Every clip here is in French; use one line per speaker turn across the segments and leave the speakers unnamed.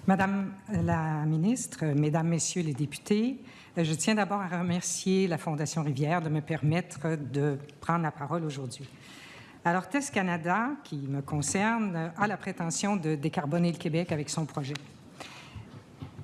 Madame la ministre, Mesdames, Messieurs les députés, je tiens d'abord à remercier la Fondation Rivière de me permettre de prendre la parole aujourd'hui. Alors, TES Canada, qui me concerne, a la prétention de décarboner le Québec avec son projet.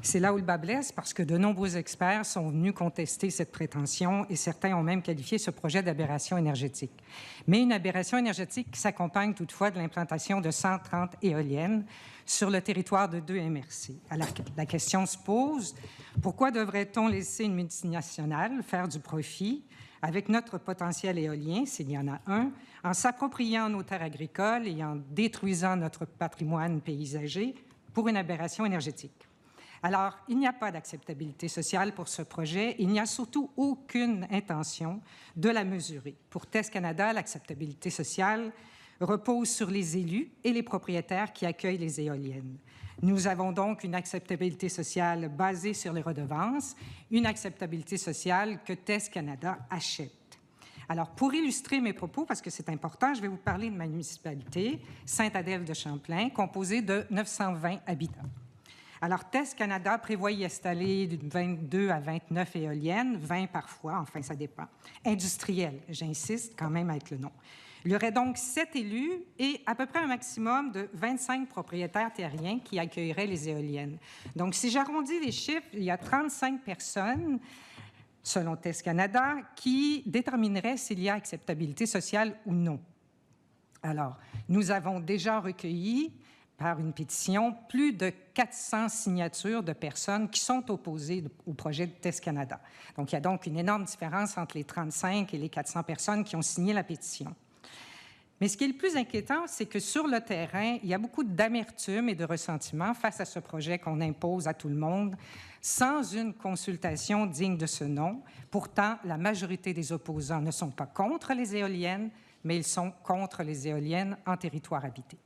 C'est là où le bas blesse, parce que de nombreux experts sont venus contester cette prétention et certains ont même qualifié ce projet d'aberration énergétique. Mais une aberration énergétique qui s'accompagne toutefois de l'implantation de 130 éoliennes sur le territoire de 2 MRC. Alors, la question se pose, pourquoi devrait-on laisser une multinationale faire du profit avec notre potentiel éolien, s'il y en a un, en s'appropriant nos terres agricoles et en détruisant notre patrimoine paysager pour une aberration énergétique? Alors, il n'y a pas d'acceptabilité sociale pour ce projet. Il n'y a surtout aucune intention de la mesurer. Pour TES Canada, l'acceptabilité sociale repose sur les élus et les propriétaires qui accueillent les éoliennes. Nous avons donc une acceptabilité sociale basée sur les redevances, une acceptabilité sociale que TES Canada achète. Alors, pour illustrer mes propos, parce que c'est important, je vais vous parler de ma municipalité, Sainte-Adèle-de-Champlain, composée de 920 habitants. Alors, TES Canada prévoit y installer de 22 à 29 éoliennes, 20 parfois, enfin, ça dépend. Industrielles, j'insiste quand même avec le nom. Il y aurait donc 7 élus et à peu près un maximum de 25 propriétaires terriens qui accueilleraient les éoliennes. Donc, si j'arrondis les chiffres, il y a 35 personnes, selon TES Canada, qui détermineraient s'il y a acceptabilité sociale ou non. Alors, nous avons déjà recueilli par une pétition, plus de 400 signatures de personnes qui sont opposées au projet de TES Canada. Donc, il y a donc une énorme différence entre les 35 et les 400 personnes qui ont signé la pétition. Mais ce qui est le plus inquiétant, c'est que sur le terrain, il y a beaucoup d'amertume et de ressentiment face à ce projet qu'on impose à tout le monde, sans une consultation digne de ce nom. Pourtant, la majorité des opposants ne sont pas contre les éoliennes, mais ils sont contre les éoliennes en territoire habité.